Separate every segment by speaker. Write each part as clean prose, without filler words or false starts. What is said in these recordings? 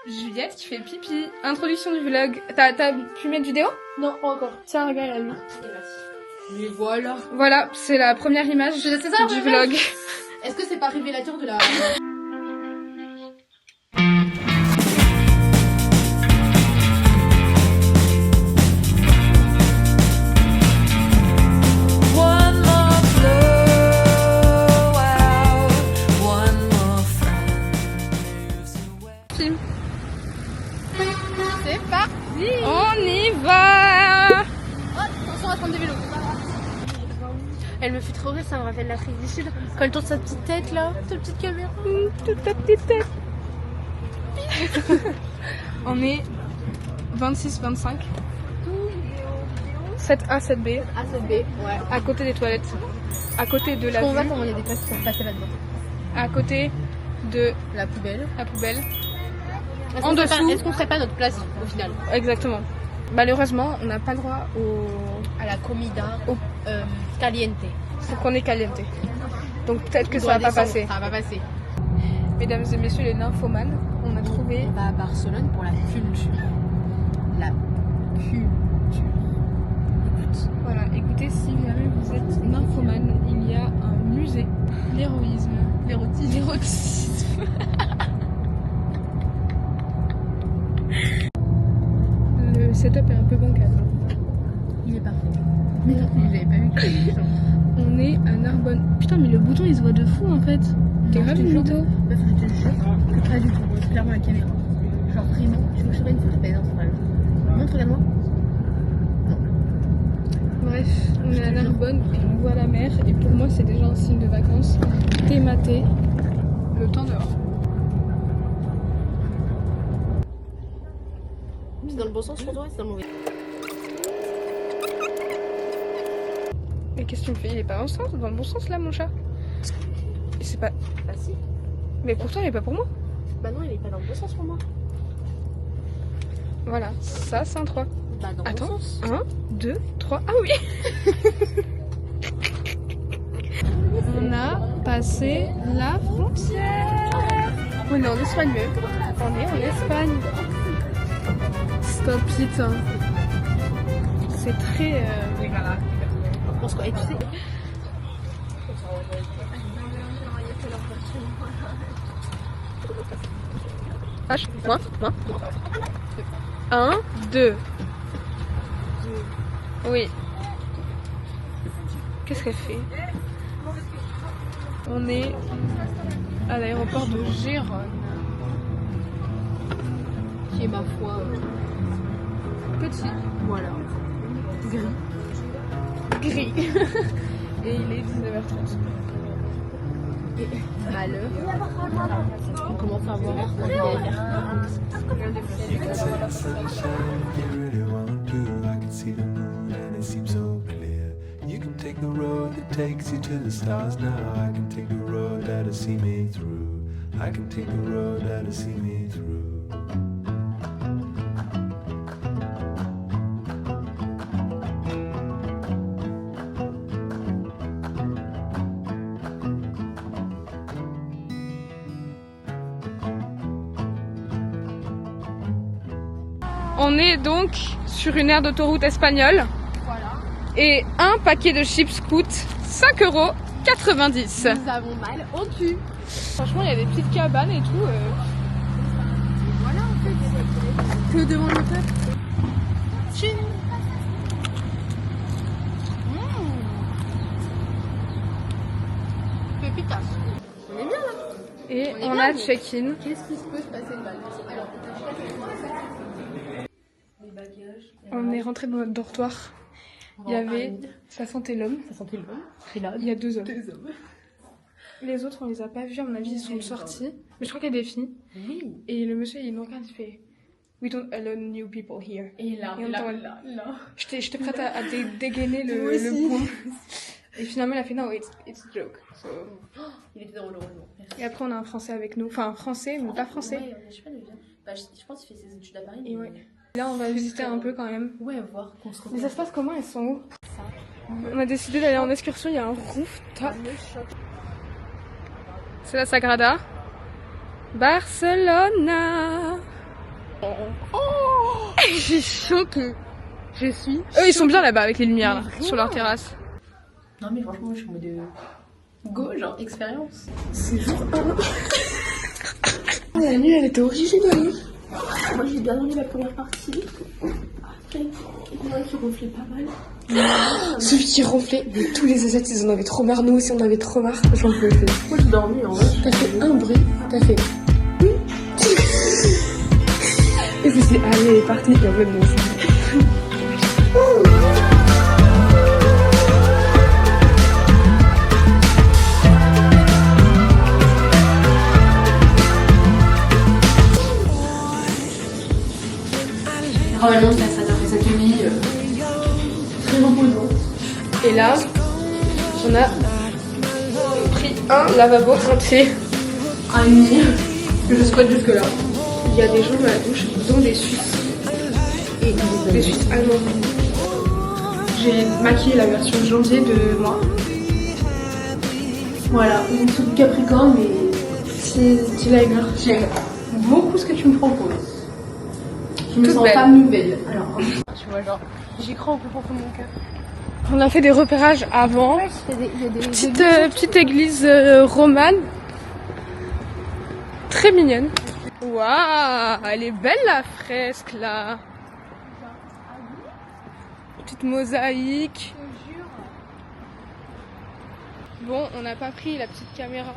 Speaker 1: Juliette qui fait pipi. Introduction du vlog. T'as pu mettre vidéo?
Speaker 2: Non, pas encore.
Speaker 1: Tiens, regarde la lui.
Speaker 2: Mais voilà.
Speaker 1: Voilà, c'est la première image
Speaker 2: C'est ça,
Speaker 1: du vlog.
Speaker 2: Est-ce que c'est pas révélateur de la...
Speaker 1: Film.
Speaker 2: C'est parti.
Speaker 1: On y va.
Speaker 2: Oh, attention à prendre des vélos. Elle me fait trop rire, ça me rappelle l'Afrique du Sud. Quand elle tourne sa petite tête là, sa petite caméra.
Speaker 1: Toute ta petite tête. On est 26-25. 7A, 7B.
Speaker 2: A7B, ouais.
Speaker 1: À côté des toilettes. À côté de la
Speaker 2: On va
Speaker 1: vue.
Speaker 2: comment il y a des places pour passer là-dedans.
Speaker 1: À côté de
Speaker 2: La poubelle.
Speaker 1: la poubelle.
Speaker 2: Est-ce
Speaker 1: En
Speaker 2: qu'on
Speaker 1: dessous.
Speaker 2: Est-ce qu'on ferait pas notre place au final?
Speaker 1: Exactement. Malheureusement, on n'a pas le droit
Speaker 2: À la comida
Speaker 1: Au-
Speaker 2: caliente.
Speaker 1: faut qu'on est caliente. Donc peut-être que
Speaker 2: On
Speaker 1: ça va
Speaker 2: doit
Speaker 1: pas
Speaker 2: descendre,
Speaker 1: passer.
Speaker 2: Ça va pas passer.
Speaker 1: Mesdames et messieurs les nymphomanes, on a trouvé.
Speaker 2: On va à Barcelone pour la culture. La culture. Écoute.
Speaker 1: Voilà, écoutez, si jamais vous êtes nymphomane, il y a un musée. L'héroïsme. L'érotisme. Le setup est un peu bancal.
Speaker 2: Il est parfait. Mais non, j'avais pas vu que
Speaker 1: On est à Narbonne. Putain, mais le bouton il se voit de fou en fait. T'es grave une moto.
Speaker 2: Meuf, je te jure que pas du tout. C'est clairement la caméra. Genre vraiment, je me souviens une photo. Ben non, c'est pas vrai. Montre, regarde-moi. Non.
Speaker 1: Bref, on est à Narbonne et on voit la mer. Et pour moi, c'est déjà un signe de vacances. Thé maté, le temps dehors.
Speaker 2: C'est dans le bon sens pour toi, c'est dans le mauvais.
Speaker 1: Mais qu'est-ce que tu me fais? Il est pas dans le bon sens là, mon chat. Et c'est pas.
Speaker 2: Bah si.
Speaker 1: Mais pourtant, il est pas pour moi.
Speaker 2: Bah non, il est pas dans le bon sens pour moi.
Speaker 1: Voilà, ça c'est un 3.
Speaker 2: Bah dans le
Speaker 1: Attends,
Speaker 2: bon sens.
Speaker 1: 1, 2, 3. Ah oui. On a passé la frontière. On est en Espagne même. On est en Espagne. Stop it. Hein. C'est très...
Speaker 2: On se croit. Et tu sais...
Speaker 1: H, moi. 1, 2. Oui. Qu'est-ce qu'elle fait? On est à l'aéroport de Gérone.
Speaker 2: Qui est ma foi...
Speaker 1: Petit.
Speaker 2: Voilà.
Speaker 1: Gris. Et il est 19h30.
Speaker 2: Malheur. On commence à voir un galère.
Speaker 3: You really want to, I can see the moon and it seems so clear. You can take the road that takes you to the stars now. I can take the road that'll see me through. I can take the road that'll see me through.
Speaker 1: On est donc sur une aire d'autoroute espagnole.
Speaker 2: Voilà.
Speaker 1: Et un paquet de chips coûte 5,90 €.
Speaker 2: Nous avons mal au cul.
Speaker 1: Franchement, il y a des petites cabanes et tout.
Speaker 2: Voilà en fait. Que devant le peuple. Chine. Pépitas. On est bien là.
Speaker 1: Et
Speaker 2: On est
Speaker 1: on
Speaker 2: bien,
Speaker 1: a
Speaker 2: nous.
Speaker 1: check-in.
Speaker 2: Qu'est-ce qui se peut se passer de mal? Alors,
Speaker 1: On est rentré dans notre dortoir. Il y avait... Ça sentait l'homme.
Speaker 2: Ça sentait le
Speaker 1: Il y a 2 hommes.
Speaker 2: Deux hommes.
Speaker 1: Les autres, on les a pas vus. À mon avis, ils sont sortis. Mais je crois qu'il y a des filles.
Speaker 2: Oui.
Speaker 1: Et le monsieur, il me regarde, il fait... We don't allow new people here.
Speaker 2: Et là,
Speaker 1: Et on t'en-
Speaker 2: là.
Speaker 1: J'étais prête à dégainer
Speaker 2: Moi
Speaker 1: le
Speaker 2: aussi.
Speaker 1: point. Et finalement, il a fait no, it's a joke. So...
Speaker 2: Il était drôle, heureusement.
Speaker 1: Et après, on a un français avec nous. Enfin, un français, mais pas français.
Speaker 2: Ouais, je sais pas d'où il vient. Bah, je pense qu'il fait ses études à Paris.
Speaker 1: Et ouais. Là, on va visiter un peu quand même.
Speaker 2: Ouais, voir qu'on se
Speaker 1: Mais ça se passe comment? Elles sont où? On a décidé d'aller en excursion. Il y a un rooftop. C'est la Sagrada. Barcelona. Je suis choquée. Je suis. Eux, ils sont bien là-bas avec les lumières là, sur leur terrasse.
Speaker 2: Non mais franchement, je suis en mode go, genre expérience. C'est jour 1.
Speaker 1: La nuit, elle était originale.
Speaker 2: Moi j'ai bien dormi la première partie. Moi qui ronflait pas mal.
Speaker 1: Celui qui ronflait, mais tous les Asiates ils en avaient trop marre, nous aussi on avait trop marre, j'en pouvais plus.
Speaker 2: Moi j'ai dormi en vrai.
Speaker 1: T'as fait un bruit, t'as fait. Et je me suis dit, allez, elle est partie, et en fait, non, c'est.
Speaker 2: Normalement, ça fait 7h30. Très reposant.
Speaker 1: Et là, on a pris un lavabo entier.
Speaker 2: Un demi. Je squatte jusque là.
Speaker 1: Il y a des gens dans la douche, dont des Suisses. Et des Suisses allemands. J'ai maquillé la version janvier de moi.
Speaker 2: Voilà, une soupe Capricorne, mais
Speaker 1: Petit liner.
Speaker 2: j'aime beaucoup ce que tu me proposes. Je me
Speaker 1: Toute
Speaker 2: sens
Speaker 1: belle.
Speaker 2: pas nouvelle. Alors, tu vois, genre, j'y crois au plus profond de mon cœur.
Speaker 1: On a fait des repérages avant. Petite église romane. Très mignonne. Waouh, elle est belle la fresque là. Petite mosaïque. Bon, on n'a pas pris la petite caméra.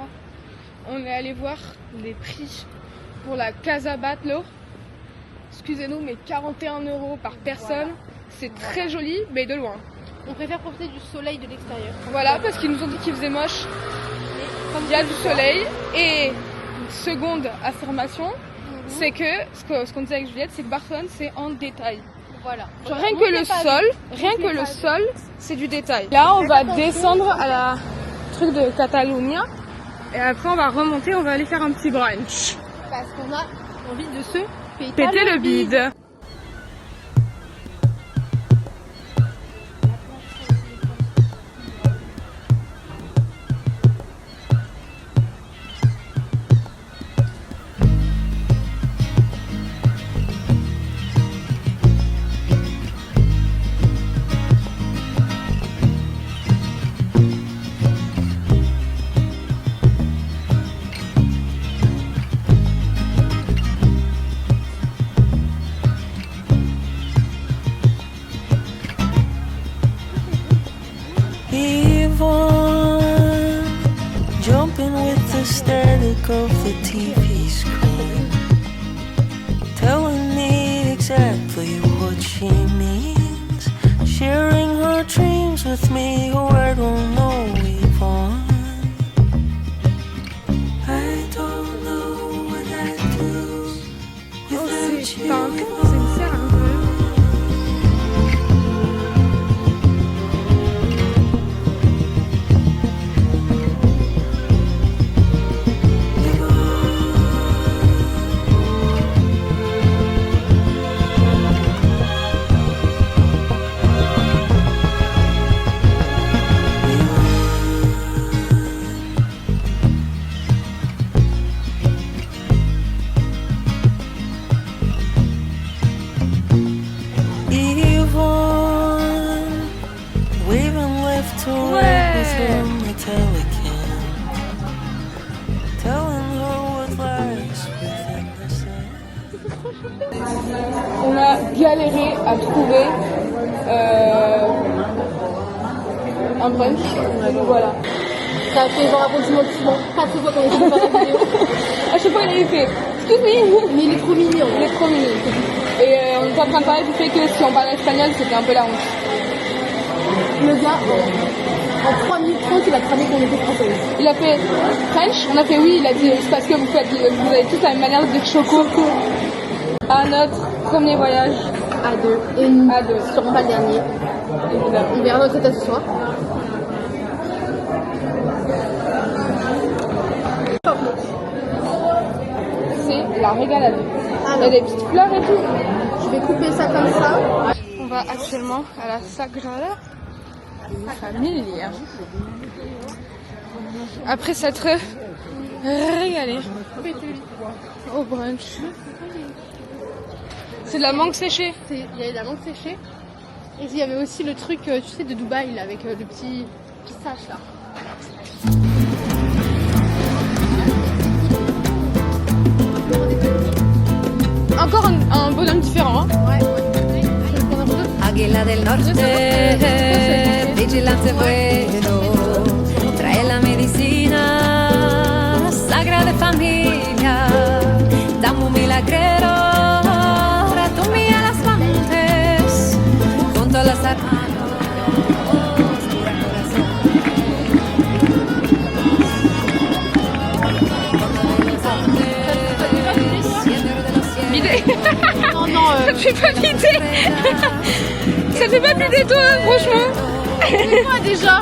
Speaker 1: On est allé voir les prix pour la Casa Batlló. Excusez-nous, mais 41 € par personne. C'est très joli, mais de loin.
Speaker 2: On préfère profiter du soleil de l'extérieur.
Speaker 1: Voilà, parce qu'ils nous ont dit qu'il faisait moche. Il y a du soleil. Et seconde affirmation, c'est que ce qu'on disait avec Juliette, c'est que Barcelone, c'est en détail.
Speaker 2: Voilà.
Speaker 1: Genre, rien que le sol, c'est du détail. Là, on va descendre à la truc de Catalunya. Et après, on va remonter, on va aller faire un petit brunch.
Speaker 2: Parce qu'on a envie de se
Speaker 1: Péter le bide.
Speaker 4: Yvonne, jumping with the static of the TV screen, telling me exactly what she means, sharing her dreams with me. Oh, I don't know, Yvonne. I don't know what I'd do without
Speaker 1: C'est
Speaker 4: you.
Speaker 1: une serre un peu. On a galéré à trouver un brunch. Voilà.
Speaker 2: Ça a fait genre approximativement 4 fois qu'on essaie de faire la vidéo.
Speaker 1: À chaque fois, il est fait. Excuse me.
Speaker 2: Mais il est trop mignon.
Speaker 1: Il est trop mignon. Et on est en train de parler du fait que si on parlait espagnol, c'était un peu la honte.
Speaker 2: Le gars, en 3 minutes 30, il a cramé qu'on était français.
Speaker 1: Il a fait French, on a fait oui, il a dit c'est parce que vous avez tous la même manière de dire choco. À notre premier voyage
Speaker 2: À 2. Et
Speaker 1: à deux.
Speaker 2: sûrement pas le dernier.
Speaker 1: Évidemment.
Speaker 2: On verra notre état ce soir.
Speaker 1: C'est la régalade.
Speaker 2: Ah
Speaker 1: Il y a des petites fleurs et tout.
Speaker 2: Je vais couper ça comme ça.
Speaker 1: On va actuellement à la Sagrada Familia. Après s'être régalé au brunch. C'est de la mangue séchée.
Speaker 2: Il y avait de la mangue séchée. Et il y avait aussi le truc, tu sais, de Dubaï, là, avec le petit pistache, là.
Speaker 1: Encore un bonhomme différent. Hein.
Speaker 2: Ouais, ouais. Je vais prendre un peu.
Speaker 5: Águila del norte, vigilante bueno, trae la medicina, sagrada familia, dame un milagrero, retumía las montes, junto a las hermanos, cura corazón.
Speaker 1: L'idée.
Speaker 2: Non, non,
Speaker 1: Ça te fait pas l'idée. Ça te fait pas l'idée toi, franchement.
Speaker 2: c'est quoi déjà?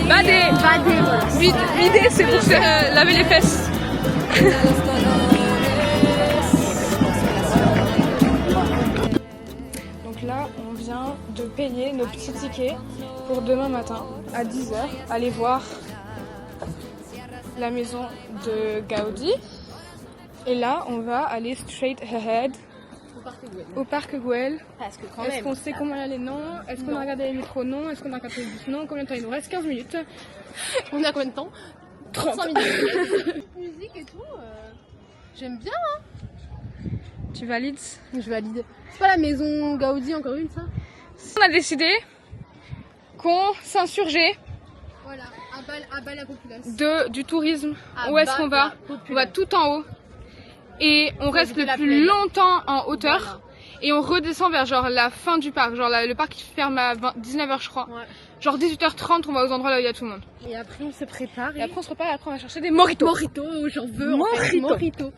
Speaker 1: Bader.
Speaker 2: Bader, voilà.
Speaker 1: L'idée c'est pour se laver les fesses. Donc là, on vient de payer nos petits tickets pour demain matin à 10h. Aller voir la maison de Gaudi. Et là, on va aller straight ahead au parc Güell.
Speaker 2: Parce que quand
Speaker 1: Est-ce
Speaker 2: même.
Speaker 1: qu'on sait comment y aller? Non. Est-ce qu'on a regardé les métros? Non. Est-ce qu'on a regardé les bus? Non. Combien de temps il nous reste? 15 minutes.
Speaker 2: On est à combien de temps?
Speaker 1: 30.
Speaker 2: 5 minutes. Musique et tout, j'aime bien, hein.
Speaker 1: Tu valides?
Speaker 2: Je valide. C'est pas la maison Gaudi, encore une, ça?
Speaker 1: On a décidé qu'on s'insurgeait
Speaker 2: Voilà, à bas la population.
Speaker 1: du tourisme.
Speaker 2: À
Speaker 1: Où est-ce
Speaker 2: bas
Speaker 1: qu'on va?
Speaker 2: la population.
Speaker 1: On va tout en haut. Et on reste
Speaker 2: éviter
Speaker 1: le
Speaker 2: la
Speaker 1: plus
Speaker 2: plaine.
Speaker 1: longtemps en hauteur.
Speaker 2: Voilà.
Speaker 1: Et on redescend vers genre la fin du parc. Genre le parc qui ferme à 19h je crois.
Speaker 2: Ouais.
Speaker 1: Genre 18h30 on va aux endroits là où il y a tout le monde.
Speaker 2: Et après, on se prépare.
Speaker 1: Et après on se repart et après on va chercher des mojitos.
Speaker 2: Morito, j'en veux. en fait.
Speaker 1: Mojito.
Speaker 2: Mojito.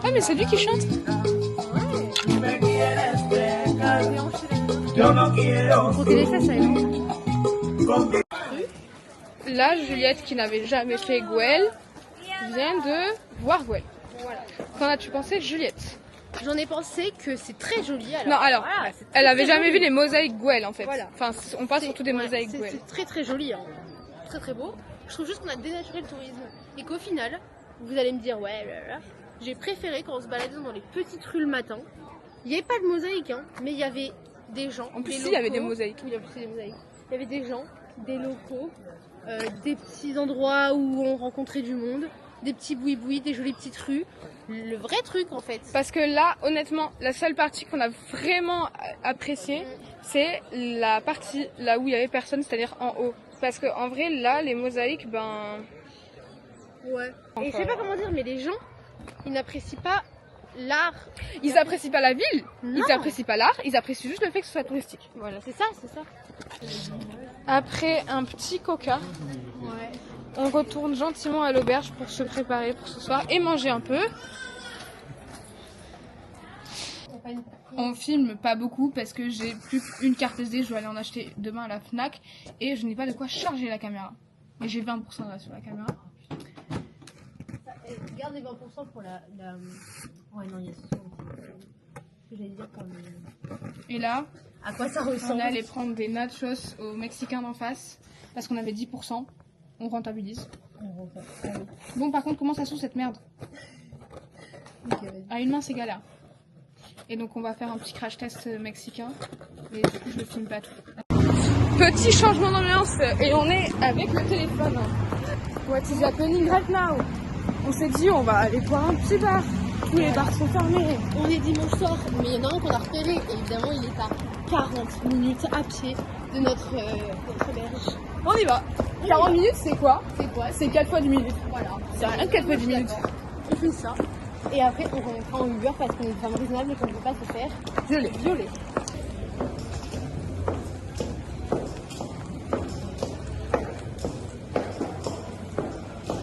Speaker 1: Ah mais c'est lui qui chante.
Speaker 2: Faut que les fesses, ça aille.
Speaker 1: Là Juliette qui n'avait jamais fait Güell vient de voir Güell.
Speaker 2: Voilà.
Speaker 1: Qu'en as-tu pensé Juliette?
Speaker 2: J'en ai pensé que c'est très joli. Alors,
Speaker 1: Non alors,
Speaker 2: voilà, c'est très,
Speaker 1: elle avait
Speaker 2: très
Speaker 1: jamais
Speaker 2: joli.
Speaker 1: vu les mosaïques Güell en fait.
Speaker 2: Voilà.
Speaker 1: Enfin on passe
Speaker 2: C'est-
Speaker 1: surtout des
Speaker 2: ouais,
Speaker 1: mosaïques
Speaker 2: c'est-
Speaker 1: Güell.
Speaker 2: C'est très très joli, hein. Très très beau. Je trouve juste qu'on a dénaturé le tourisme et qu'au final, vous allez me dire ouais, j'ai préféré quand on se baladait dans les petites rues le matin. Il n'y avait pas de mosaïque, hein, mais il y avait des gens.
Speaker 1: En plus
Speaker 2: des
Speaker 1: si, il y avait des
Speaker 2: locaux.
Speaker 1: mosaïques.
Speaker 2: Oui, en plus, il y avait des mosaïques. Il y avait des gens, des locaux, des petits endroits où on rencontrait du monde, des petits boui-boui, des jolies petites rues. Le vrai truc en fait.
Speaker 1: Parce que là, honnêtement, la seule partie qu'on a vraiment appréciée, c'est la partie là où il y avait personne, c'est-à-dire en haut. Parce que en vrai, là, les mosaïques, ben,
Speaker 2: Ouais. Et je sais pas comment dire, mais les gens, ils n'apprécient pas l'art.
Speaker 1: ils apprécient pas la ville,
Speaker 2: Non.
Speaker 1: ils apprécient pas l'art, ils apprécient juste le fait que ce soit touristique.
Speaker 2: Voilà, c'est ça, c'est ça.
Speaker 1: Après un petit coca,
Speaker 2: Ouais.
Speaker 1: on retourne gentiment à l'auberge pour se préparer pour ce soir et manger un peu. On filme pas beaucoup parce que j'ai plus qu'une carte SD, je dois aller en acheter demain à la Fnac et je n'ai pas de quoi charger la caméra. Et j'ai 20% là sur la caméra.
Speaker 2: Garde les 20% pour la. Ouais, non, il y a ce que j'allais dire pour le.
Speaker 1: Et là,
Speaker 2: À quoi ça
Speaker 1: on
Speaker 2: ressemble?
Speaker 1: est allé prendre des nachos au Mexicain d'en face parce qu'on avait 10%. On rentabilise. Bon, par contre, comment ça s'ouvre cette merde? À une main, c'est galère. Et donc, on va faire un petit crash test mexicain. Et du coup, je ne filme pas tout. Petit changement d'ambiance et on est avec le téléphone. What is happening right now? On s'est dit, on va aller boire un petit bar. Tous les bars sont fermés.
Speaker 2: On est dimanche soir, mais il y en a un qu'on a repéré. Et évidemment, il est à 40 minutes à pied de notre auberge.
Speaker 1: On y va. 40 minutes, c'est quoi?
Speaker 2: C'est quoi?
Speaker 1: C'est 4 fois 10 minutes.
Speaker 2: Voilà.
Speaker 1: C'est rien que 4 fois 10 minutes.
Speaker 2: On fait ça. Et après, on remettra en Uber parce qu'on est vraiment raisonnable et qu'on ne peut pas se faire violer.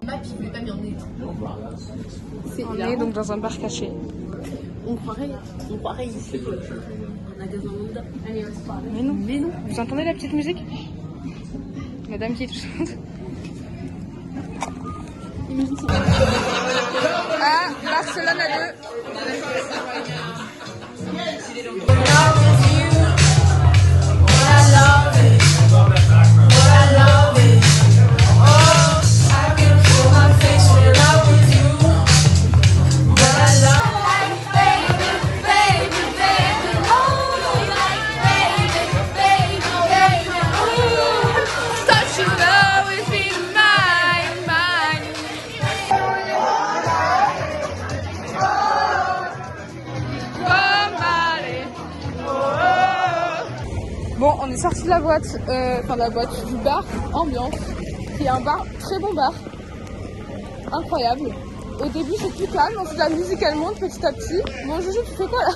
Speaker 2: Map, il voulait pas m'y emmener. C'est
Speaker 1: On est donc dans un bar caché.
Speaker 2: On croirait ici un magasin lambda. Allez, on se parle.
Speaker 1: Mais non.
Speaker 2: Mais non.
Speaker 1: Vous entendez la petite musique? La dame qui est touchante. À Barcelone à 2. Bon, on est sorti de la boîte, du bar Ambiance, qui est un bar, très bon bar, incroyable. Au début c'est plus calme, ensuite la musique elle monte petit à petit. Bon Joujou, tu fais quoi là?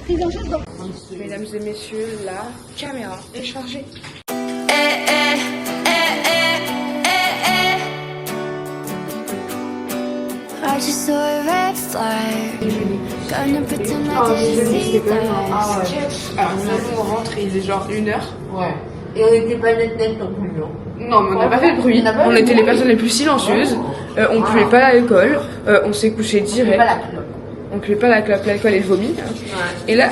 Speaker 1: Mesdames et messieurs, la caméra est chargée.
Speaker 6: I just saw a red flag. Gonna pretend I didn't see that.
Speaker 1: Alors nous on rentre, il est genre 1h.
Speaker 7: Ouais. Et on n'était pas net non plus, non?
Speaker 1: Non, mais on n'a pas fait de bruit. On était les personnes les plus silencieuses. On puait pas à l'école. On s'est couché direct. On puait pas la clope, l'alcool et le vomi. Et là,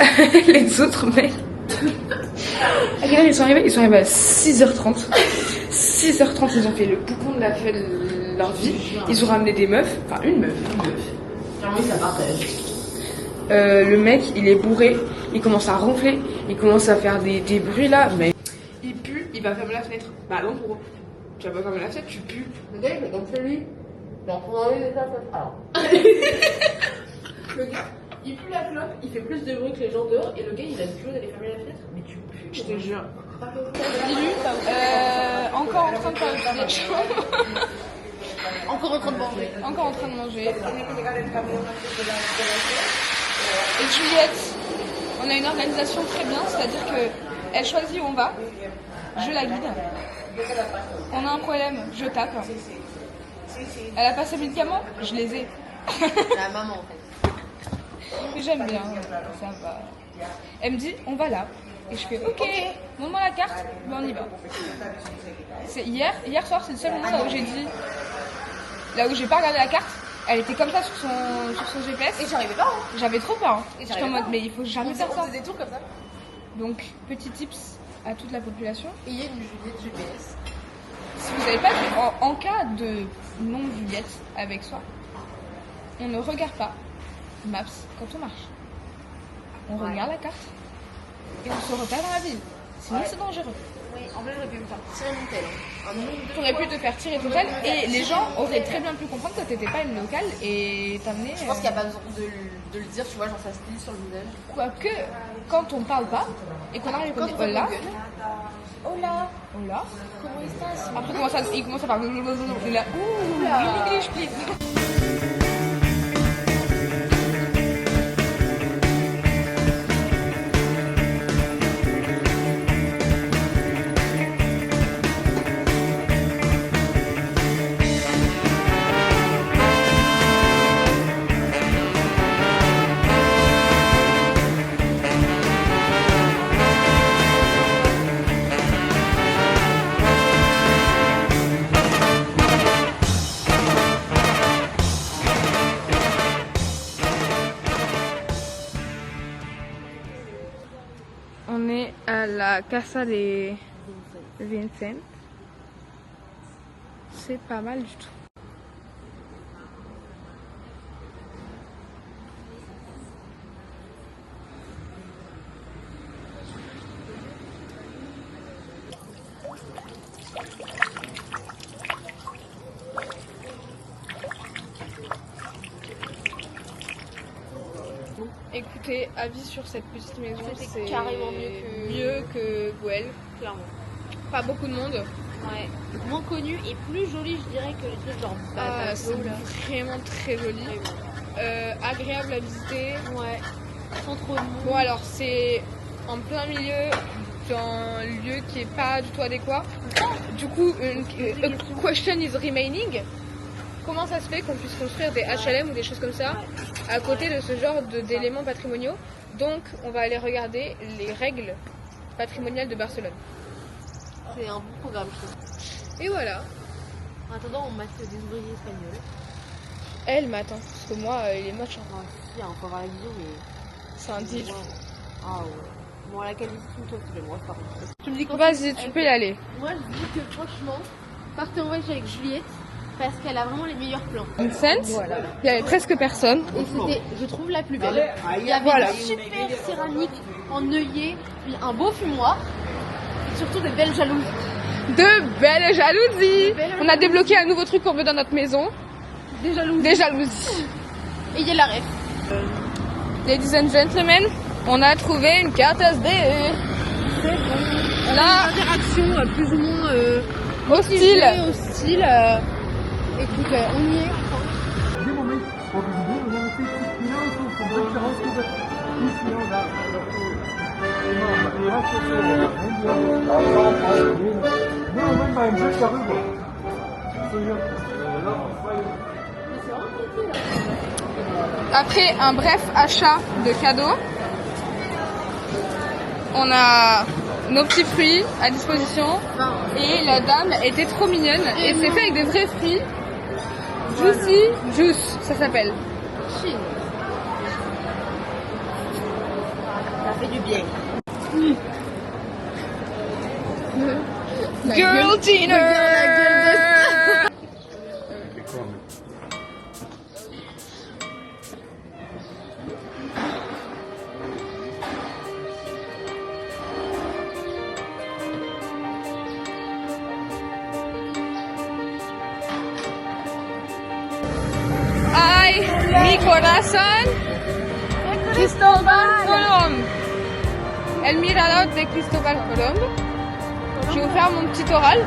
Speaker 1: les autres mecs. À quelle heure ils sont arrivés? Ils sont arrivés à 6h30. 6h30, ils ont fait le boucon de la fête de leur vie. Ils ont ramené des meufs. Enfin, une meuf.
Speaker 7: Clairement, ça partage.
Speaker 1: Le mec, il est bourré. Il commence à ronfler. Il commence à faire des bruits là. Mais il pue. Il va fermer la fenêtre. Bah non, gros. Tu vas pas fermer la fenêtre, tu pues.
Speaker 7: Le gars, il fait comme celui. Alors, pour enlever ça, alors.
Speaker 2: Le gars, il pue la clope, il fait plus de bruit que les gens dehors, et le gars, il a toujours d'aller fermer la fenêtre. Mais tu pues.
Speaker 1: Je te jure. Encore en train de faire des choses.
Speaker 2: Encore en train de manger.
Speaker 1: Encore en train de manger. Et Juliette, on a une organisation très bien, c'est-à-dire qu'elle choisit où on va, je la guide. On a un problème, je tape. Elle a pas ses médicaments, je les ai.
Speaker 2: La maman, en fait.
Speaker 1: Mais j'aime bien, ça va. Elle me dit, on va là. Et je fais, ok, montre-moi la carte, mais on y va. C'est hier soir, c'est le seul moment là où j'ai dit, là où j'ai pas regardé la carte, elle était comme ça sur son GPS.
Speaker 2: Et j'arrivais pas, hein.
Speaker 1: J'avais trop peur.
Speaker 2: Et
Speaker 1: J'étais en mode, mais il faut jamais faire ça.
Speaker 2: On faisait des tours comme ça.
Speaker 1: Donc, petit tips à toute la population.
Speaker 2: Ayez une Juliette GPS.
Speaker 1: Si vous n'avez pas, en cas de non-Juliette avec soi, on ne regarde pas Maps quand on marche. On regarde la carte et on se repère dans la ville. Sinon, c'est dangereux.
Speaker 2: Oui, en fait, j'aurais pu me faire tirer mon tel.
Speaker 1: Tu aurais pu te faire tirer ton tel et les gens auraient très bien pu comprendre que t'étais pas une locale et t'amener.
Speaker 2: Je pense qu'il n'y a pas besoin de le dire, tu vois, genre ça se dit sur le visage.
Speaker 1: Quoique, quand on parle pas et qu'on arrive
Speaker 2: Quand
Speaker 1: au
Speaker 2: on fait
Speaker 1: hola,
Speaker 2: Hola,
Speaker 1: hola.
Speaker 2: comment il se passe?
Speaker 1: Après, il commence à parler. Il est là, ouh, English, please. On est à la Casa de Vincent. C'est pas mal du tout. Écoutez, avis sur cette petite maison, c'est
Speaker 2: carrément
Speaker 1: mieux que Gouel.
Speaker 2: Clairement.
Speaker 1: Pas beaucoup de monde.
Speaker 2: Ouais. Moins connu et plus joli, je dirais, que les trucs genre
Speaker 1: C'est vraiment très joli. Agréable à visiter.
Speaker 2: Ouais. Sans trop de monde.
Speaker 1: Bon alors c'est en plein milieu d'un lieu qui est pas du tout adéquat. Du coup, a question is remaining. Comment ça se fait qu'on puisse construire des HLM ou des choses comme ça à côté de ce genre d'éléments patrimoniaux? Donc on va aller regarder les règles patrimoniales de Barcelone.
Speaker 2: C'est un bon programme, je trouve.
Speaker 1: Et voilà.
Speaker 2: En attendant, on mate des ouvriers espagnols.
Speaker 1: Elle m'attend, parce que moi, il est moche.
Speaker 2: Ah, si, on peut avoir la vision, mais.
Speaker 1: C'est un deal.
Speaker 2: Ah ouais. Bon, la qualité de toi, tu l'aimes, par contre. Tu me dis quand
Speaker 1: Vas-y, tu peux y aller.
Speaker 2: Moi, je dis que franchement, partez en voyage avec Juliette parce qu'elle a vraiment les meilleurs plans.
Speaker 1: Vincent, il y avait presque personne.
Speaker 2: Et c'était, je trouve, la plus belle. Il y avait
Speaker 1: Voilà.
Speaker 2: une super céramique en œillet, puis un beau fumoir, et surtout des belles jalousies.
Speaker 1: De belles jalousies. On a débloqué un nouveau truc qu'on veut dans notre maison.
Speaker 2: Des jalousies.
Speaker 1: Des jalousies.
Speaker 2: Et il y a la ref.
Speaker 1: Ladies and gentlemen, on a trouvé une carte SD. Là,
Speaker 2: Interaction plus ou moins
Speaker 1: hostile.
Speaker 2: hostile. Écoute, on y est.
Speaker 1: Après un bref achat de cadeaux, on a nos petits fruits à disposition et la dame était trop mignonne et c'est fait avec des vrais fruits. Juicy Juice, ça s'appelle.
Speaker 2: Ça fait du bien.
Speaker 1: Girl dinner. Ay, mi corazón, Cristóbal Colomb. El mirador de Cristóbal Colomb. Je vais vous faire mon petit oral.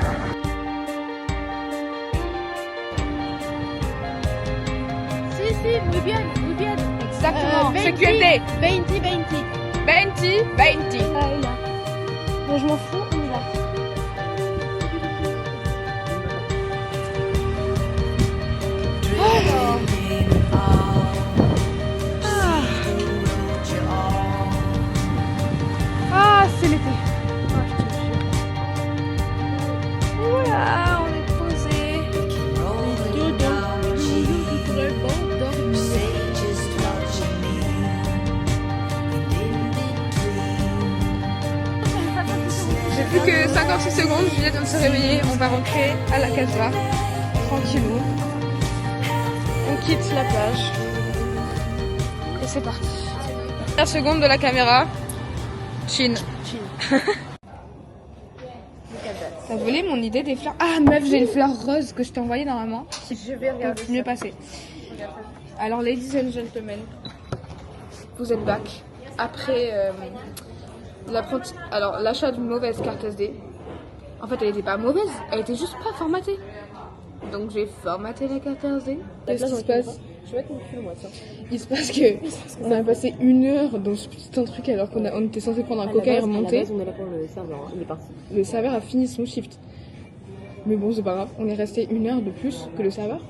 Speaker 2: Si, muy bien, muy bien.
Speaker 1: Exactement. CQLD.
Speaker 2: 20.
Speaker 1: 20.
Speaker 2: Bon, je m'en fous, on y va.
Speaker 1: Ah, c'est l'été. Voilà, on est posé. J'ai plus que 56 secondes, Juliette vient de se réveiller, on va rentrer à la casa, tranquillou. On quitte la plage. Et c'est parti. La seconde de la caméra. Chine. T'as volé mon idée des fleurs. Ah meuf, j'ai une fleur rose que je t'ai envoyée normalement.
Speaker 2: Je vais regarder.
Speaker 1: Mieux passer. Alors ladies and gentlemen, vous êtes back. Après l'achat d'une mauvaise carte SD. En fait elle était pas mauvaise, elle était juste pas formatée. Donc j'ai formaté la carte SD. Qu'est-ce qui se passe?
Speaker 2: Je vais être mon cul, moi, ça.
Speaker 1: Il se passe que on a passé 1 heure dans ce petit truc alors on était censé prendre un coca et remonter.
Speaker 2: On est là pour le serveur, hein. Il est parti.
Speaker 1: Le serveur a fini son shift. Mais bon, c'est pas grave, on est resté 1 heure de plus que le serveur.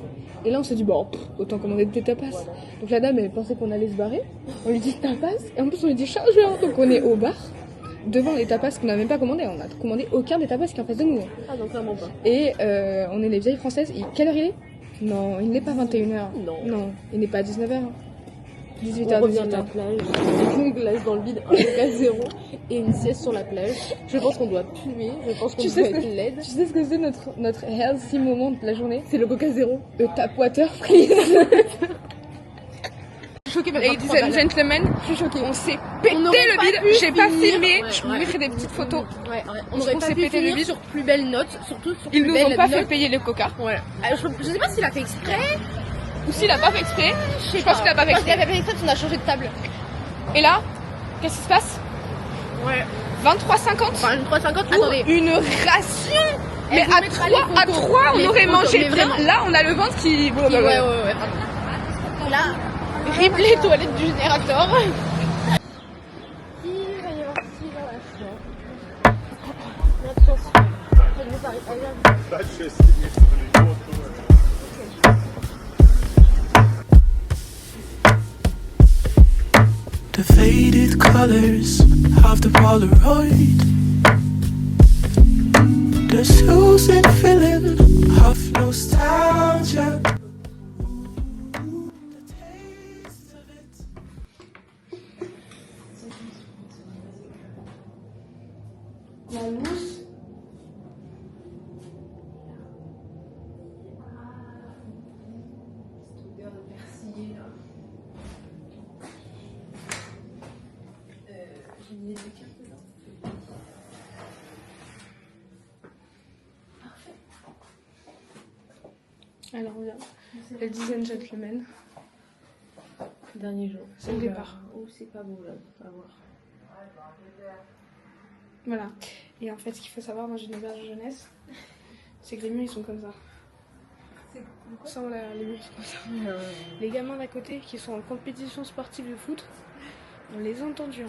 Speaker 1: Et là, on s'est dit, bon, autant commander des tapas. Donc la dame, elle pensait qu'on allait se barrer. On lui dit tapas, et en plus, on lui dit chargeur. Donc on est au bar, devant les tapas qu'on n'a même pas commandé. On n'a commandé aucun des tapas qui est en face de nous.
Speaker 2: Ah, donc clairement pas.
Speaker 1: Et on est les vieilles françaises. Et quelle heure il est? Non, il n'est pas 21h. Non, il n'est pas 19h. 18h,
Speaker 2: On revient
Speaker 1: 18h.
Speaker 2: de la plage, une glace dans le vide, un coca zéro et une sieste sur la plage. Je pense qu'on doit puer, je pense qu'on doit être laide.
Speaker 1: Tu sais ce que c'est notre healthy moment de la journée?
Speaker 2: C'est le coca zéro.
Speaker 1: Tap water freeze.
Speaker 2: Choquée,
Speaker 1: Ladies and gentlemen, je suis choquée. On s'est pété
Speaker 2: On aurait
Speaker 1: le
Speaker 2: pas
Speaker 1: bide.
Speaker 2: pu
Speaker 1: J'ai pas
Speaker 2: finir.
Speaker 1: filmé.
Speaker 2: Ouais,
Speaker 1: Je vous
Speaker 2: ouais.
Speaker 1: mettrai des petites photos.
Speaker 2: Ouais, on aurait
Speaker 1: On
Speaker 2: pas
Speaker 1: s'est
Speaker 2: pu
Speaker 1: pété le
Speaker 2: finir
Speaker 1: bide.
Speaker 2: sur plus belle note, surtout sur
Speaker 1: Ils
Speaker 2: plus
Speaker 1: nous
Speaker 2: belle
Speaker 1: ont pas
Speaker 2: note.
Speaker 1: fait payer le coca.
Speaker 2: Voilà. Je sais pas s'il a fait exprès.
Speaker 1: Ou s'il a pas fait exprès. Je pense qu'il a pas fait
Speaker 2: Parce qu'il
Speaker 1: exprès.
Speaker 2: avait fait exprès, on a changé de table.
Speaker 1: Et là, qu'est-ce qui se passe?
Speaker 2: Ouais.
Speaker 1: 23,50
Speaker 2: Enfin, une 3,50,
Speaker 1: pour
Speaker 2: attendez.
Speaker 1: une ration. Mais
Speaker 2: vous
Speaker 1: à
Speaker 2: mettra les
Speaker 1: 3,
Speaker 2: photos.
Speaker 1: on
Speaker 2: Les
Speaker 1: aurait
Speaker 2: photos,
Speaker 1: mangé
Speaker 2: mais
Speaker 1: plein.
Speaker 2: vraiment.
Speaker 1: Là, on a le ventre qui.
Speaker 2: Ouais, vraiment. Là, rip les toilettes du générateur. Il va y avoir qui dans la chambre. Attention. Elle nous arrive. Elle vient.
Speaker 3: The faded colors of the Polaroid, the soothing feeling of nostalgia.
Speaker 1: La mousse. Cette odeur de persillé là. J'ai mis des cartes dedans. Alors on vient. Ladies and gentlemen.
Speaker 2: Dernier jour.
Speaker 1: C'est le départ.
Speaker 2: Oh, c'est pas beau là, à voir.
Speaker 1: Voilà. Et en fait, ce qu'il faut savoir dans une auberge de jeunesse, c'est que les murs ils sont comme ça. Sans les murs sont comme ça. Les gamins d'à côté qui sont en compétition sportive de foot, on les a entendus.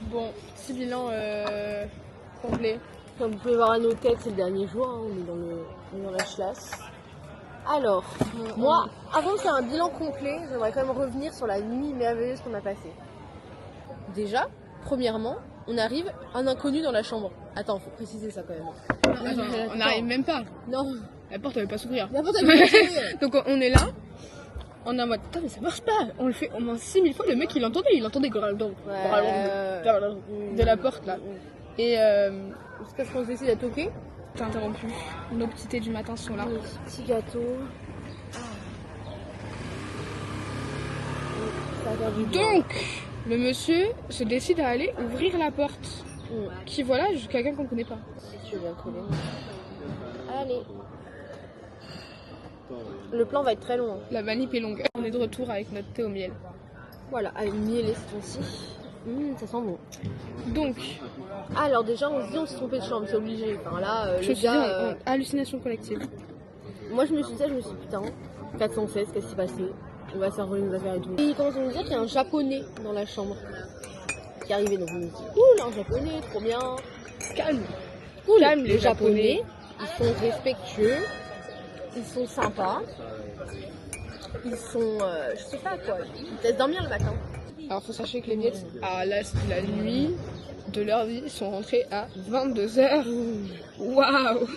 Speaker 1: Bon, petit bilan complet.
Speaker 2: Comme vous pouvez voir à nos têtes, c'est le dernier jour, hein, on est dans la chlasse. Alors, moi, avant de faire un bilan complet, j'aimerais quand même revenir sur la nuit merveilleuse qu'on a passée. Déjà, premièrement, on arrive, un inconnu dans la chambre. Attends, faut préciser ça quand même.
Speaker 1: Attends, on n'arrive même pas.
Speaker 2: Non,
Speaker 1: La porte elle veut pas s'ouvrir.
Speaker 2: la porte elle peut pas s'ouvrir.
Speaker 1: Donc on est là, on est en mode, putain mais ça marche pas. On le fait au moins 6000 fois, le mec il entendait de la porte là. Et
Speaker 2: Jusqu'à ce qu'on décide à toquer.
Speaker 1: t'as interrompu. Nos petits thés du matin sont là.
Speaker 2: Petit gâteau. Ça va faire du bien.
Speaker 1: Donc, le monsieur se décide à aller ouvrir la porte. Qui voilà, quelqu'un qu'on connaît pas.
Speaker 2: Si tu veux bien coller. Allez. Le plan va être très long. Hein.
Speaker 1: La manip est longue. On est de retour avec notre thé au miel.
Speaker 2: Voilà, avec miel et ce ci ça sent bon.
Speaker 1: Donc,
Speaker 2: Alors déjà, on se dit on s'est trompé de chambre, c'est obligé. Enfin là,
Speaker 1: je
Speaker 2: le
Speaker 1: me suis dit,
Speaker 2: gars...
Speaker 1: hallucination collective.
Speaker 2: Moi je me suis dit ça, je me suis dit putain, 416, qu'est-ce qui s'est passé? On va se faire voler nos affaires et tout. Et il commence à nous dire qu'il y a un japonais dans la chambre qui est arrivé, donc on nous dit cool, un japonais, trop bien.
Speaker 1: Calme.
Speaker 2: Cool.
Speaker 1: Calme, les Japonais.
Speaker 2: Ils sont respectueux, ils sont sympas, ils sont, je sais pas quoi, ils te laissent dormir le matin.
Speaker 1: Alors faut sachez que les miettes, à la nuit de leur vie, ils sont rentrés à 22h. Waouh.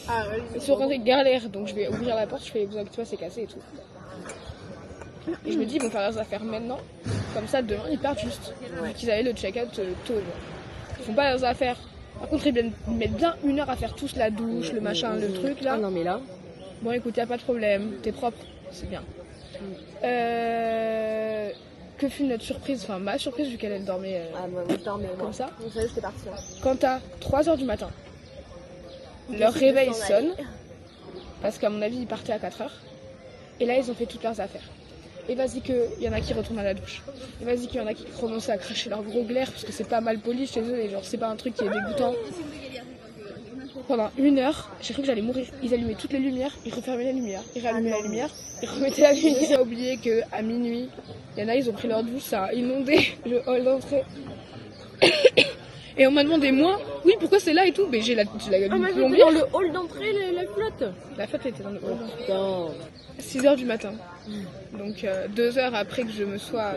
Speaker 2: Ah ouais,
Speaker 1: Ils sont rentrés galère, donc je vais ouvrir la porte, je fais besoin que toi c'est cassé et tout. Et je me dis ils vont faire leurs affaires maintenant, comme ça demain ils partent juste. Vu qu'ils avaient le check-out tôt. Genre. Ils font pas leurs affaires. Par contre ils mettent bien 1 heure à faire tous la douche, le machin, le truc là.
Speaker 2: Ah non mais là...
Speaker 1: Bon écoute, y a pas de problème, t'es propre, c'est bien. Que fut notre surprise, enfin ma surprise vu qu'elle dormait
Speaker 2: Ah bah moi je dormais moi.
Speaker 1: comme ça.
Speaker 2: On savait que c'était parti. Hein.
Speaker 1: Quand à 3h du matin, leur réveil sonne, parce qu'à mon avis ils partaient à 4h, et là ils ont fait toutes leurs affaires. Et vas-y qu'il y en a qui retournent à la douche. Et vas-y qu'il y en a qui commencent à cracher leur gros glaire, parce que c'est pas mal poli chez eux, et genre c'est pas un truc qui est dégoûtant. Pendant 1 heure, j'ai cru que j'allais mourir. Ils allumaient toutes les lumières, ils refermaient la lumière, ils rallumaient la lumière, ils remettaient la lumière. J'ai oublié qu'à minuit, il y en a, ils ont pris leur douche, ça a inondé le hall d'entrée. Et on m'a demandé, moi, oui, pourquoi c'est là et tout? Mais j'ai la
Speaker 2: Ah mais c'était
Speaker 1: plombière.
Speaker 2: dans le hall d'entrée la flotte.
Speaker 1: La fête était dans le hall.
Speaker 2: Putain.
Speaker 1: 6h du matin. Donc 2 heures après que je me sois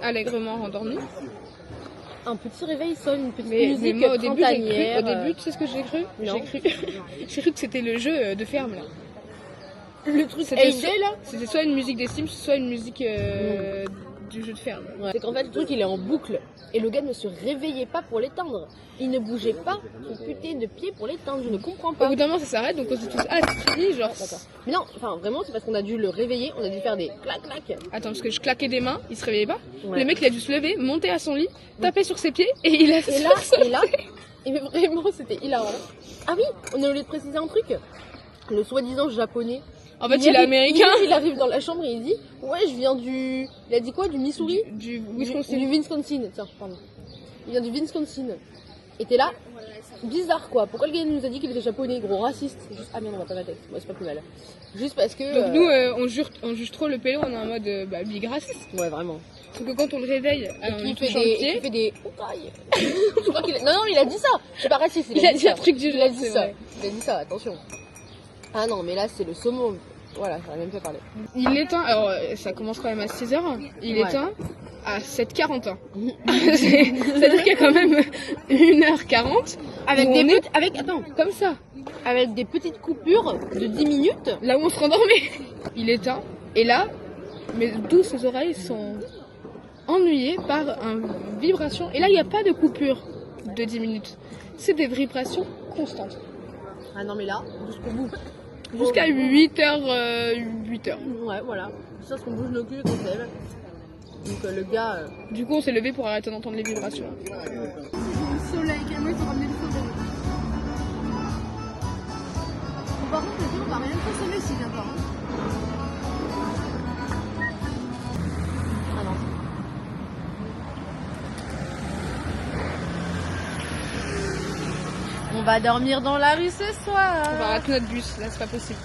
Speaker 1: allègrement rendormie.
Speaker 2: Un petit réveil sonne, une petite
Speaker 1: Mais
Speaker 2: musique
Speaker 1: moi au début,
Speaker 2: printanière.
Speaker 1: tu sais ce que j'ai cru?
Speaker 2: Non.
Speaker 1: J'ai cru que c'était le jeu de ferme là.
Speaker 2: Le truc
Speaker 1: C'était
Speaker 2: AJ là.
Speaker 1: C'était soit une musique des Sims, soit une musique du jeu de ferme.
Speaker 2: Ouais. C'est qu'en fait le truc il est en boucle et le gars ne se réveillait pas pour l'éteindre. Il ne bougeait pas son putain de pied pour l'éteindre, je ne comprends
Speaker 1: Au
Speaker 2: pas.
Speaker 1: bout d'un moment ça s'arrête, donc on s'est tous assis, genre...
Speaker 2: D'accord. Mais non, enfin vraiment c'est parce qu'on a dû le réveiller, on a dû faire des clac clac.
Speaker 1: Attends, parce que je claquais des mains, il se réveillait pas.
Speaker 2: Ouais.
Speaker 1: Le mec il a dû se lever, monter à son lit, taper sur ses pieds, et il a
Speaker 2: Et là, et vraiment c'était hilarant. Ah oui, on a oublié de préciser un truc. Le soi-disant japonais.
Speaker 1: En fait il est
Speaker 2: arrive-
Speaker 1: américain.
Speaker 2: Il arrive dans la chambre et il dit ouais je viens du... Il a dit quoi? Du Missouri?
Speaker 1: Du Wisconsin.
Speaker 2: Du Wisconsin, tiens, pardon. Il vient du Wisconsin. Et t'es là, bizarre quoi. Pourquoi le gars nous a dit qu'il était japonais, gros raciste? Juste... Ah merde, on va pas la tête. Ouais, c'est pas plus mal. Juste parce que.
Speaker 1: Donc nous on juge trop le pélo, on est en mode big raciste.
Speaker 2: Ouais, vraiment.
Speaker 1: Sauf que quand on le réveille,
Speaker 2: Et
Speaker 1: il
Speaker 2: qui fait des. Je crois qu'il a... Non, il a dit ça. C'est pas raciste.
Speaker 1: Il a dit
Speaker 2: ça.
Speaker 1: un truc du
Speaker 2: Il a
Speaker 1: genre,
Speaker 2: dit
Speaker 1: c'est
Speaker 2: ça.
Speaker 1: vrai.
Speaker 2: Il a dit ça, attention. Ah non, mais là c'est le saumon. Voilà, j'aurais même pas parlé.
Speaker 1: Il éteint, alors ça commence quand même à 6h, il
Speaker 2: Ouais.
Speaker 1: éteint à 7h40. C'est-à-dire qu'il y a quand même 1h40
Speaker 2: Avec
Speaker 1: où
Speaker 2: des
Speaker 1: on est
Speaker 2: attends,
Speaker 1: comme ça,
Speaker 2: avec des petites coupures de 10 minutes.
Speaker 1: là où on se rendormait. Il éteint, et là, mes douces oreilles sont ennuyées par une vibration. Et là, il n'y a pas de coupure. de 10 minutes. C'est des vibrations constantes.
Speaker 2: Ah non mais là, jusqu'au bout.
Speaker 1: Jusqu'à 8h.
Speaker 2: Ouais, voilà. C'est parce qu'on bouge nos culs quand on se lève. Donc le gars...
Speaker 1: Du coup, on s'est levé pour arrêter d'entendre les vibrations.
Speaker 2: Le soleil, carrément, ils ont ramené le soleil. Bon, par contre, le on va rien consommer s'il vient pas. Ah non. On va dormir dans la rue ce soir.
Speaker 1: On va rater notre bus, là c'est pas possible.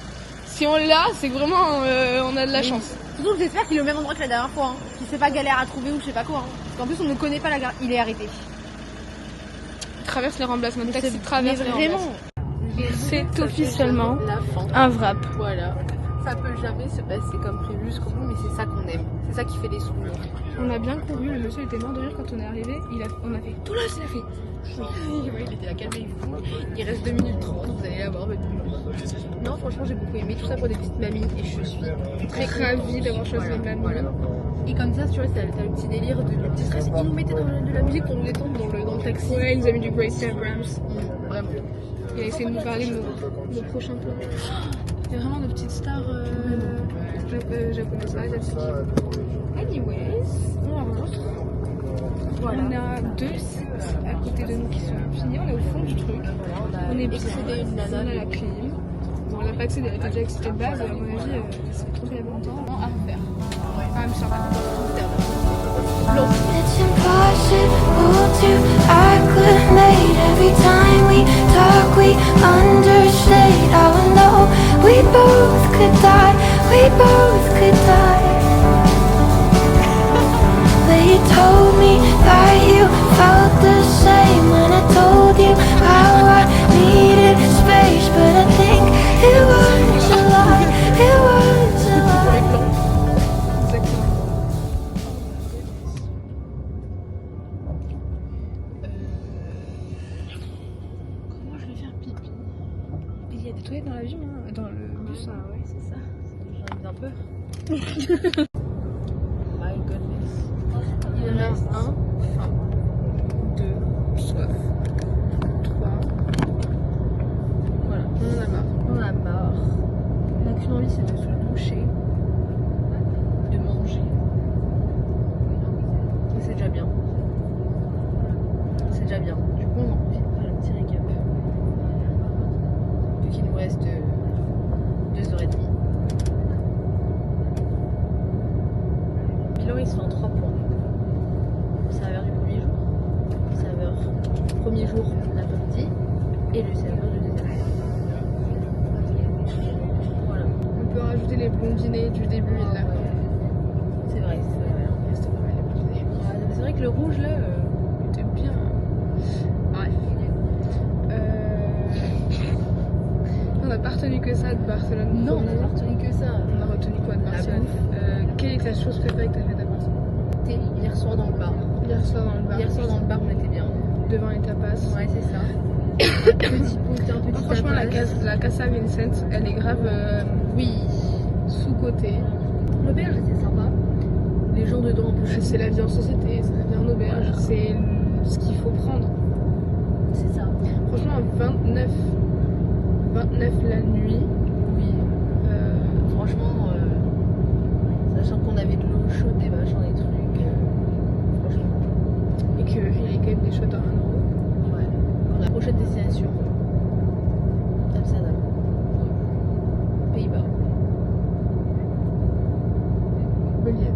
Speaker 1: Si on l'a, c'est que vraiment on a de la chance.
Speaker 2: Surtout que j'espère qu'il est au même endroit que la dernière fois. Hein. Qu'il fait pas galère à trouver ou je sais pas quoi. Hein. Parce qu'en plus on ne connaît pas la gare. Il est arrêté.
Speaker 1: Traverse les remplacements de taxi, traverse les
Speaker 2: vraiment.
Speaker 1: remplacements. C'est officiellement
Speaker 2: la fin.
Speaker 1: un wrap.
Speaker 2: Voilà. Ça peut jamais se passer comme prévu jusqu'au bout, mais c'est ça qu'on aime. C'est ça qui fait des souvenirs.
Speaker 1: On a bien couru, le monsieur était mort de rire quand on est arrivé. On a fait tout là, c'est la fille.
Speaker 2: Oui, il était là, calmez-vous. Il reste 2 minutes 30, vous allez la voir votre nuit. Non, franchement, j'ai beaucoup aimé tout ça pour des petites mamies et je suis très
Speaker 1: ravie d'avoir choisi une mamie.
Speaker 2: Voilà. Et comme ça, tu vois, t'as le petit délire de le petit stress. Ils nous mettaient de la musique pour nous détendre dans le taxi.
Speaker 1: Ouais, il nous a mis du Grace Abrams.
Speaker 2: Vraiment.
Speaker 1: Il a essayé de nous parler de nos prochains plans. Il y a vraiment de petites stars japonaises asiatiques. Anyways, on rentre. Voilà. On a 2 sites à côté de nous qui sont finis. On est au fond du truc. On est bien. On a la clim. Bon, on n'a pas accédé, elle était déjà excitée de base. À mon avis, c'est trop il y a longtemps. À refaire. I'm sorry.
Speaker 6: It's impossible to acclimate. Every time we talk, we understate. Oh no, we both could die. We both could die. They told me that you felt the same when I told you how I needed space. But I think it was a lie. It was a lie.
Speaker 1: Comment je vais faire pipi? Il y a des toilettes dans l'avion, hein, dans le bus.
Speaker 2: Ah ouais, c'est ça. J'en ai un peu. My goodness. Il en reste 1.
Speaker 1: 2, soif. 3.
Speaker 2: Voilà.
Speaker 1: On en a marre.
Speaker 2: On a marre.
Speaker 1: On n'a qu'une envie, c'est de se doucher.
Speaker 2: De manger. Et c'est déjà bien. C'est déjà bien. Du coup, on en profite pour faire un petit récap. Vu qu'il nous reste 2h30. Bilan, il se fait en 3 points. Serveur du premier jour, serveur du premier jour l'après-midi et le serveur du deuxième jour. Voilà.
Speaker 1: On peut rajouter les blondinés du début et de la fin.
Speaker 2: C'est vrai,
Speaker 1: C'était pas mal les blondinés.
Speaker 2: ouais, c'est vrai que le rouge là,
Speaker 1: C'était bien. Bref. On n'a pas retenu que ça de Barcelone.
Speaker 2: non, on n'a pas retenu que ça.
Speaker 1: On a retenu quoi de
Speaker 2: La
Speaker 1: Barcelone? Quelle est ta chose préférée que t'as faite à Barcelone?
Speaker 2: Thé, hier soir dans le bar.
Speaker 1: Hier soir dans le bar.
Speaker 2: Hier soir dans le bar, on était bien.
Speaker 1: Devant les tapas.
Speaker 2: Ouais, c'est ça. Un petit
Speaker 1: Franchement, la Casa Vincent, elle est grave
Speaker 2: Oui.
Speaker 1: sous-cotée.
Speaker 2: L'auberge était sympa. Les gens dedans, un peu chauds.
Speaker 1: C'est la vie en société, c'est la vie en auberge,
Speaker 2: Voilà.
Speaker 1: c'est ce qu'il faut prendre.
Speaker 2: C'est ça.
Speaker 1: Franchement, 29 la nuit.
Speaker 2: Oui. Franchement, sachant qu'on avait de l'eau chaude, des machins, des trucs. Franchement.
Speaker 1: Et qu'il y a quand même des shots à 1€.
Speaker 2: Ouais. On a prochaine destination. Amsterdam. Pays-Bas.
Speaker 1: Belier.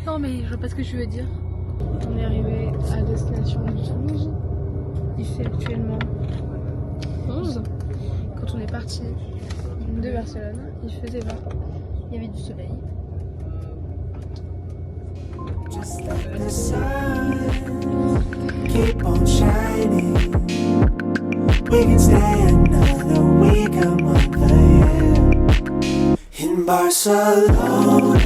Speaker 2: Non mais je vois pas ce que tu veux dire.
Speaker 1: On est arrivé à destination de Toulouse. Il fait actuellement 11. Quand on est parti de Barcelone, il faisait 20.
Speaker 2: Il y avait du soleil.
Speaker 3: Just let the sun keep on shining. We can stay another week, a month, a year in Barcelona.